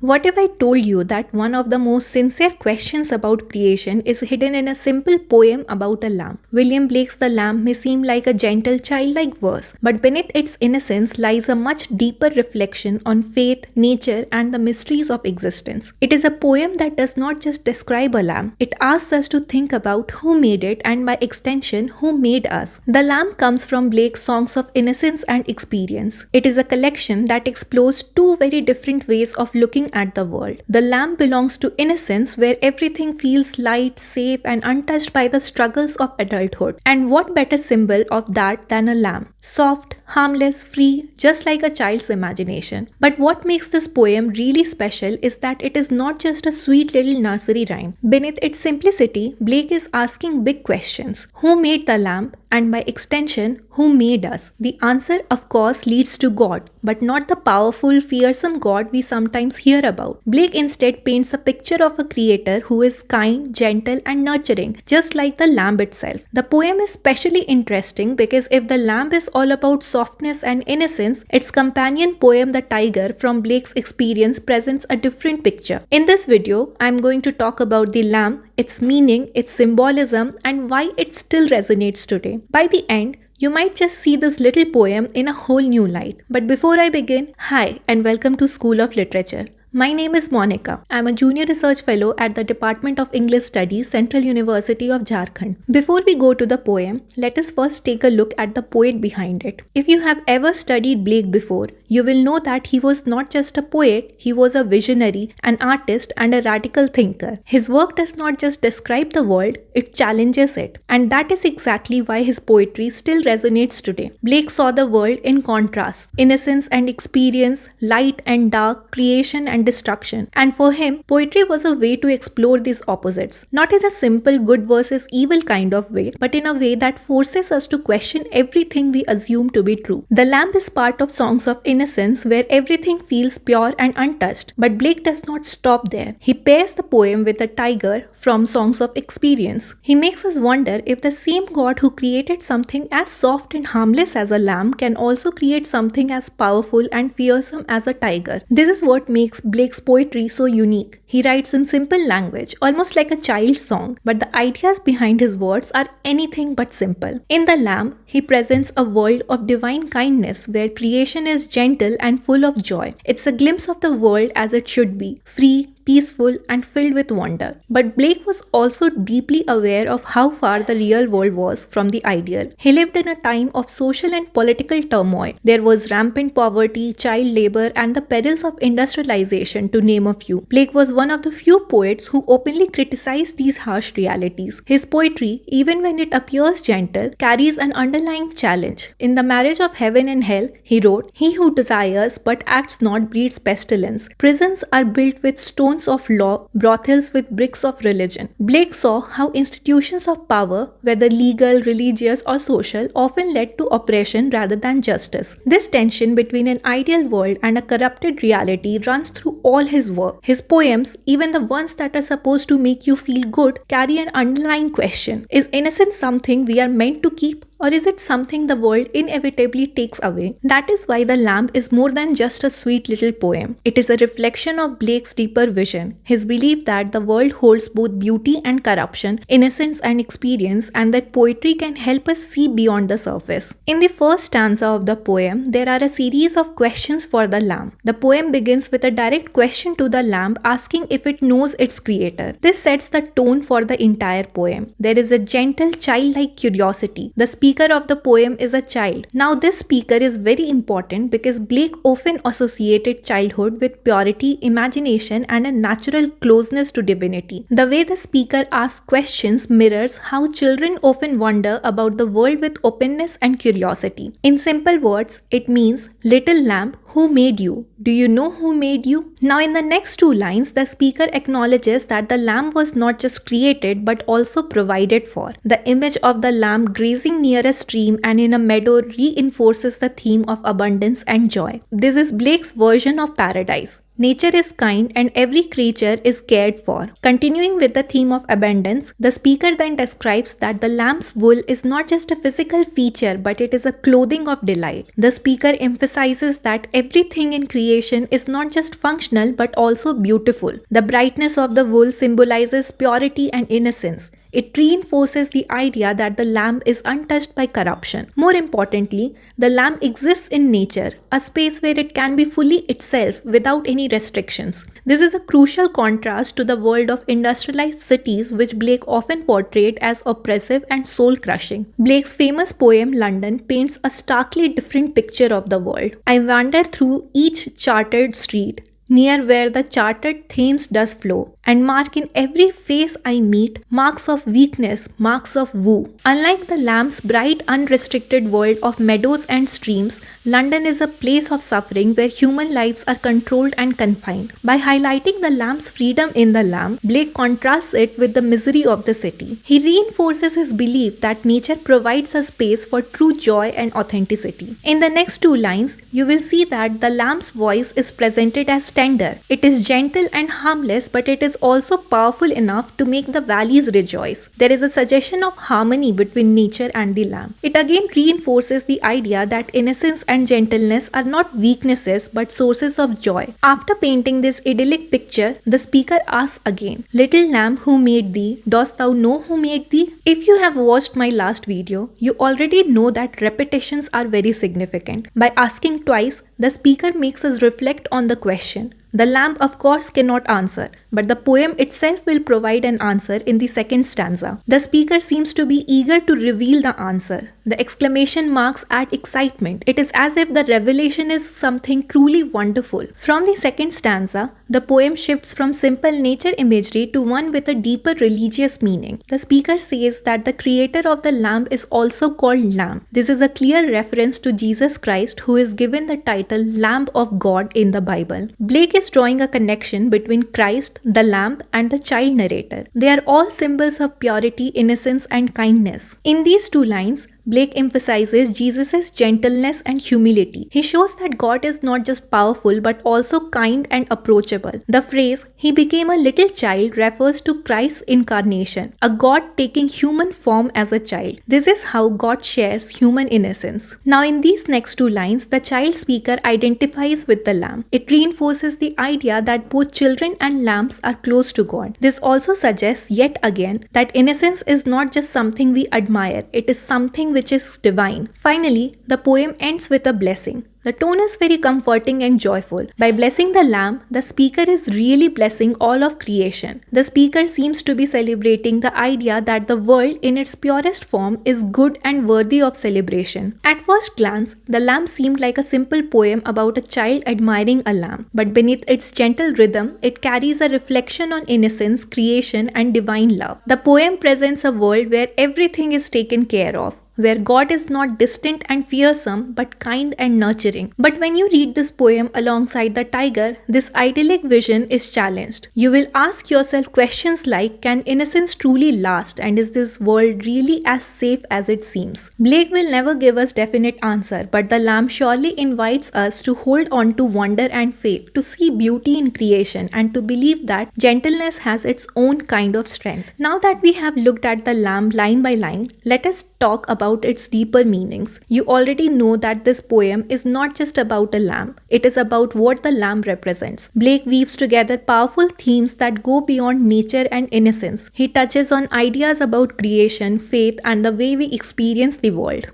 What if I told you that one of the most sincere questions about creation is hidden in a simple poem about a lamb? William Blake's The Lamb may seem like a gentle childlike verse, but beneath its innocence lies a much deeper reflection on faith, nature, and the mysteries of existence. It is a poem that does not just describe a lamb, it asks us to think about who made it and by extension, who made us. The Lamb comes from Blake's Songs of Innocence and Experience. It is a collection that explores two very different ways of looking at the world. The Lamb belongs to innocence, where everything feels light, safe, and untouched by the struggles of adulthood. And what better symbol of that than a lamb? Soft, harmless, free, just like a child's imagination. But what makes this poem really special is that it is not just a sweet little nursery rhyme. Beneath its simplicity, Blake is asking big questions. Who made the lamb? And by extension, who made us? The answer, of course, leads to God, but not the powerful, fearsome God we sometimes hear about. Blake instead paints a picture of a creator who is kind, gentle, and nurturing, just like the lamb itself. The poem is especially interesting because if the lamb is all about softness and innocence, its companion poem, The Tyger, from Blake's Experience, presents a different picture. In this video, I'm going to talk about the lamb, its meaning, its symbolism, and why it still resonates today. By the end, you might just see this little poem in a whole new light. But before I begin, hi and welcome to School of Literature. My name is Monika. I'm a junior research fellow at the Department of English Studies, Central University of Jharkhand. Before we go to the poem, let us first take a look at the poet behind it. If you have ever studied Blake before, you will know that he was not just a poet, he was a visionary, an artist, and a radical thinker. His work does not just describe the world, it challenges it. And that is exactly why his poetry still resonates today. Blake saw the world in contrast: innocence and experience, light and dark, creation and destruction. And for him, poetry was a way to explore these opposites. Not in a simple good versus evil kind of way, but in a way that forces us to question everything we assume to be true. The Lamb is part of Songs of Innocence, where everything feels pure and untouched. But Blake does not stop there. He pairs the poem with a tiger from Songs of Experience. He makes us wonder if the same God who created something as soft and harmless as a lamb can also create something as powerful and fearsome as a tiger. This is what makes Blake's poetry so unique. He writes in simple language, almost like a child's song, but the ideas behind his words are anything but simple. In The Lamb, he presents a world of divine kindness where creation is gentle and full of joy. It's a glimpse of the world as it should be, free, peaceful, and filled with wonder. But Blake was also deeply aware of how far the real world was from the ideal. He lived in a time of social and political turmoil. There was rampant poverty, child labor, and the perils of industrialization, to name a few. Blake was one of the few poets who openly criticized these harsh realities. His poetry, even when it appears gentle, carries an underlying challenge. In The Marriage of Heaven and Hell, he wrote, "He who desires but acts not breeds pestilence. Prisons are built with stones of law, brothels with bricks of religion." Blake saw how institutions of power, whether legal, religious, or social, often led to oppression rather than justice. This tension between an ideal world and a corrupted reality runs through all his work. His poems, even the ones that are supposed to make you feel good, carry an underlying question. Is innocence something we are meant to keep? Or is it something the world inevitably takes away? That is why The Lamb is more than just a sweet little poem. It is a reflection of Blake's deeper vision, his belief that the world holds both beauty and corruption, innocence and experience, and that poetry can help us see beyond the surface. In the first stanza of the poem, there are a series of questions for the lamb. The poem begins with a direct question to the lamb, asking if it knows its creator. This sets the tone for the entire poem. There is a gentle, childlike curiosity. The speaker of the poem is a child. Now, this speaker is very important because Blake often associated childhood with purity, imagination, and a natural closeness to divinity. The way the speaker asks questions mirrors how children often wonder about the world with openness and curiosity. In simple words, it means, "Little lamb, who made you? Do you know who made you?" Now, in the next two lines, the speaker acknowledges that the lamb was not just created but also provided for. The image of the lamb grazing near a stream and in a meadow reinforces the theme of abundance and joy. This is Blake's version of paradise. Nature is kind and every creature is cared for. Continuing with the theme of abundance, the speaker then describes that the lamb's wool is not just a physical feature but it is a clothing of delight. The speaker emphasizes that everything in creation is not just functional but also beautiful. The brightness of the wool symbolizes purity and innocence. It reinforces the idea that the lamb is untouched by corruption. More importantly, the lamb exists in nature, a space where it can be fully itself without any restrictions. This is a crucial contrast to the world of industrialized cities which Blake often portrayed as oppressive and soul-crushing. Blake's famous poem London paints a starkly different picture of the world. I wander through each chartered street, near where the chartered Thames does flow, and mark in every face I meet marks of weakness, marks of woe. Unlike the lamb's bright, unrestricted world of meadows and streams, London is a place of suffering where human lives are controlled and confined. By highlighting the lamb's freedom in the lamb, Blake contrasts it with the misery of the city. He reinforces his belief that nature provides a space for true joy and authenticity. In the next two lines, you will see that the lamb's voice is presented as tender. It is gentle and harmless, but it is also powerful enough to make the valleys rejoice. There is a suggestion of harmony between nature and the lamb. It again reinforces the idea that innocence and gentleness are not weaknesses but sources of joy. After painting this idyllic picture, the speaker asks again, "Little lamb, who made thee? Dost thou know who made thee?" If you have watched my last video, you already know that repetitions are very significant. By asking twice, the speaker makes us reflect on the question. The lamb, of course, cannot answer, but the poem itself will provide an answer in the second stanza. The speaker seems to be eager to reveal the answer. The exclamation marks add excitement. It is as if the revelation is something truly wonderful. From the second stanza, the poem shifts from simple nature imagery to one with a deeper religious meaning. The speaker says that the creator of the lamb is also called Lamb. This is a clear reference to Jesus Christ, who is given the title Lamb of God in the Bible. Blake is drawing a connection between Christ, the lamb, and the child narrator. They are all symbols of purity, innocence, and kindness. In these two lines, Blake emphasizes Jesus' gentleness and humility. He shows that God is not just powerful but also kind and approachable. The phrase, "He became a little child," refers to Christ's incarnation, a God taking human form as a child. This is how God shares human innocence. Now in these next two lines, the child speaker identifies with the lamb. It reinforces the idea that both children and lambs are close to God. This also suggests yet again that innocence is not just something we admire, it is something which is divine. Finally, the poem ends with a blessing. The tone is very comforting and joyful. By blessing the lamb, the speaker is really blessing all of creation. The speaker seems to be celebrating the idea that the world in its purest form is good and worthy of celebration. At first glance, the lamb seemed like a simple poem about a child admiring a lamb. But beneath its gentle rhythm, it carries a reflection on innocence, creation, and divine love. The poem presents a world where everything is taken care of, where God is not distant and fearsome but kind and nurturing. But when you read this poem alongside the Tyger, this idyllic vision is challenged. You will ask yourself questions like, can innocence truly last, and is this world really as safe as it seems? Blake will never give us definite answer, but the lamb surely invites us to hold on to wonder and faith, to see beauty in creation, and to believe that gentleness has its own kind of strength. Now that we have looked at the lamb line by line, let us talk about its deeper meanings. You already know that this poem is not just about a lamb, it is about what the lamb represents. Blake weaves together powerful themes that go beyond nature and innocence. He touches on ideas about creation, faith, and the way we experience the world.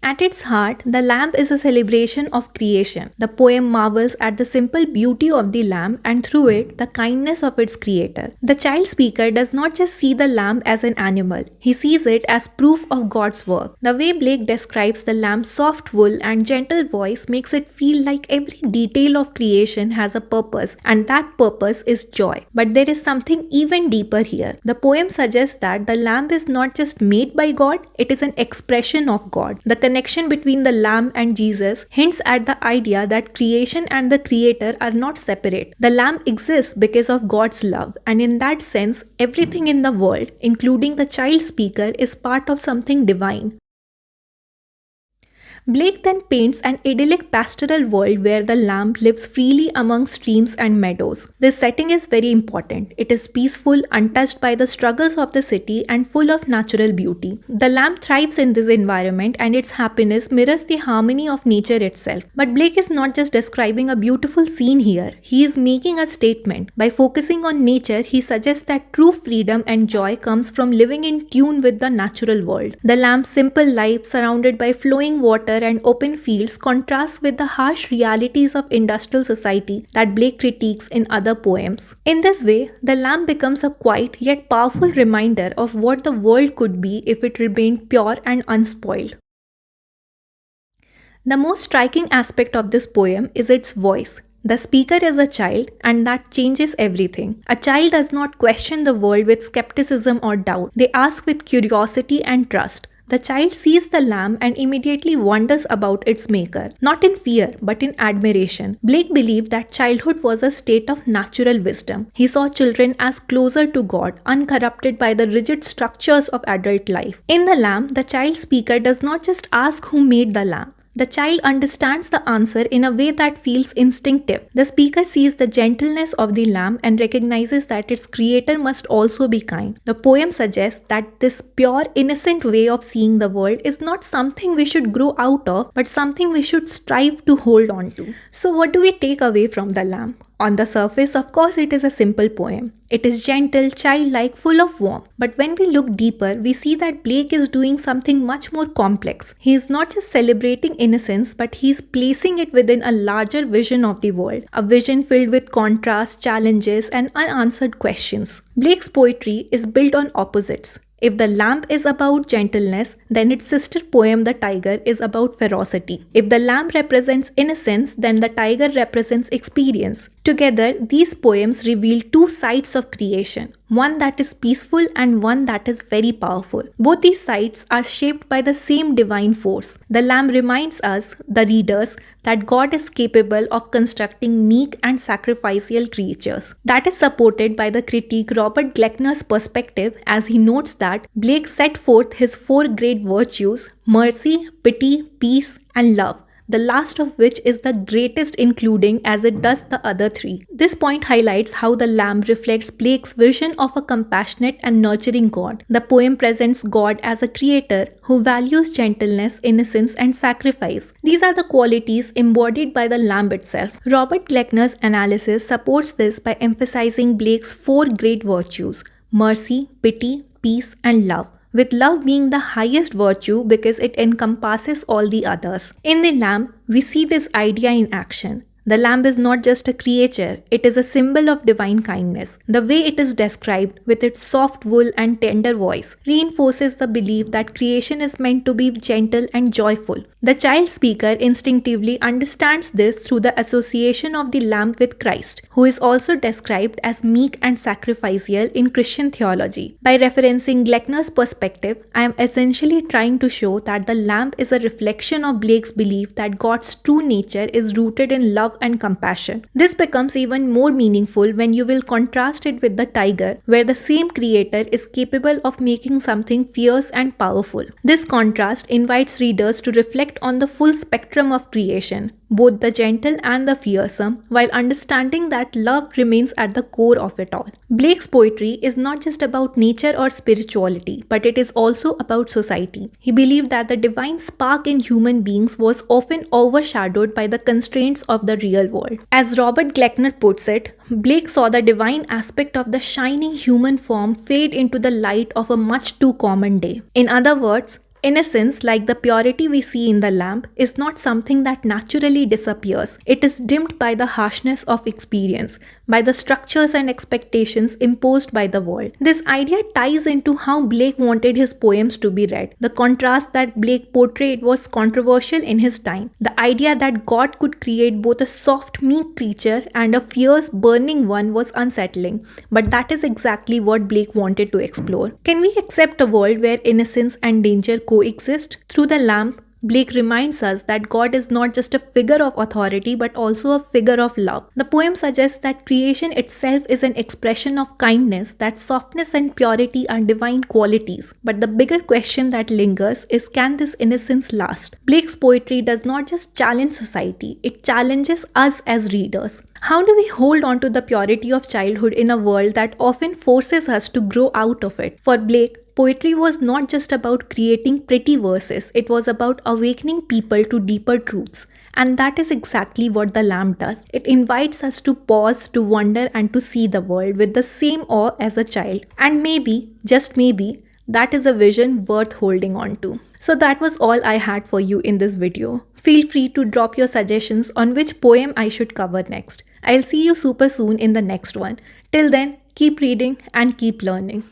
At its heart, the lamb is a celebration of creation. The poem marvels at the simple beauty of the lamb and through it, the kindness of its creator. The child speaker does not just see the lamb as an animal, he sees it as proof of God's work. The way Blake describes the lamb's soft wool and gentle voice makes it feel like every detail of creation has a purpose, and that purpose is joy. But there is something even deeper here. The poem suggests that the lamb is not just made by God, it is an expression of God. The connection between the lamb and Jesus hints at the idea that creation and the creator are not separate. The lamb exists because of God's love, and in that sense, everything in the world, including the child speaker, is part of something divine. Blake then paints an idyllic pastoral world where the lamb lives freely among streams and meadows. This setting is very important. It is peaceful, untouched by the struggles of the city, and full of natural beauty. The lamb thrives in this environment, and its happiness mirrors the harmony of nature itself. But Blake is not just describing a beautiful scene here, he is making a statement. By focusing on nature, he suggests that true freedom and joy comes from living in tune with the natural world. The lamb's simple life, surrounded by flowing water and open fields, contrasts with the harsh realities of industrial society that Blake critiques in other poems. In this way, the lamb becomes a quiet yet powerful reminder of what the world could be if it remained pure and unspoiled. The most striking aspect of this poem is its voice. The speaker is a child, and that changes everything. A child does not question the world with skepticism or doubt. They ask with curiosity and trust. The child sees the lamb and immediately wonders about its maker, not in fear but in admiration. Blake believed that childhood was a state of natural wisdom. He saw children as closer to God, uncorrupted by the rigid structures of adult life. In the lamb, the child speaker does not just ask who made the lamb. The child understands the answer in a way that feels instinctive. The speaker sees the gentleness of the lamb and recognizes that its creator must also be kind. The poem suggests that this pure, innocent way of seeing the world is not something we should grow out of, but something we should strive to hold on to. So what do we take away from the lamb? On the surface, of course, it is a simple poem. It is gentle, childlike, full of warmth. But when we look deeper, we see that Blake is doing something much more complex. He is not just celebrating innocence, but he is placing it within a larger vision of the world. A vision filled with contrast, challenges, and unanswered questions. Blake's poetry is built on opposites. If the lamb is about gentleness, then its sister poem, the Tyger, is about ferocity. If the lamb represents innocence, then the Tyger represents experience. Together, these poems reveal two sides of creation, one that is peaceful and one that is very powerful. Both these sides are shaped by the same divine force. The lamb reminds us, the readers, that God is capable of constructing meek and sacrificial creatures. That is supported by the critic Robert Gleckner's perspective, as he notes that Blake set forth his four great virtues: mercy, pity, peace, and love, the last of which is the greatest, including as it does the other three. This point highlights how the lamb reflects Blake's vision of a compassionate and nurturing God. The poem presents God as a creator who values gentleness, innocence, and sacrifice. These are the qualities embodied by the lamb itself. Robert Gleckner's analysis supports this by emphasizing Blake's four great virtues: mercy, pity, peace, and love, with love being the highest virtue because it encompasses all the others. In the lamb, we see this idea in action. The lamb is not just a creature, it is a symbol of divine kindness. The way it is described, with its soft wool and tender voice, reinforces the belief that creation is meant to be gentle and joyful. The child speaker instinctively understands this through the association of the lamb with Christ, who is also described as meek and sacrificial in Christian theology. By referencing Gleckner's perspective, I am essentially trying to show that the lamb is a reflection of Blake's belief that God's true nature is rooted in love and compassion. This becomes even more meaningful when you will contrast it with the Tyger, where the same creator is capable of making something fierce and powerful. This contrast invites readers to reflect on the full spectrum of creation, both the gentle and the fearsome, while understanding that love remains at the core of it all. Blake's poetry is not just about nature or spirituality, but it is also about society. He believed that the divine spark in human beings was often overshadowed by the constraints of the real world. As Robert Gleckner puts it, Blake saw the divine aspect of the shining human form fade into the light of a much too common day. In other words, innocence, like the purity we see in the lamb, is not something that naturally disappears. It is dimmed by the harshness of experience, by the structures and expectations imposed by the world. This idea ties into how Blake wanted his poems to be read. The contrast that Blake portrayed was controversial in his time. The idea that God could create both a soft, meek creature and a fierce, burning one was unsettling, but that is exactly what Blake wanted to explore. Can we accept a world where innocence and danger coexist? Through the lamb, Blake reminds us that God is not just a figure of authority but also a figure of love. The poem suggests that creation itself is an expression of kindness, that softness and purity are divine qualities. But the bigger question that lingers is, can this innocence last? Blake's poetry does not just challenge society, it challenges us as readers. How do we hold on to the purity of childhood in a world that often forces us to grow out of it? For Blake, poetry was not just about creating pretty verses, it was about awakening people to deeper truths. And that is exactly what The Lamb does. It invites us to pause, to wonder, and to see the world with the same awe as a child. And maybe, just maybe, that is a vision worth holding on to. So that was all I had for you in this video. Feel free to drop your suggestions on which poem I should cover next. I'll see you super soon in the next one. Till then, keep reading and keep learning.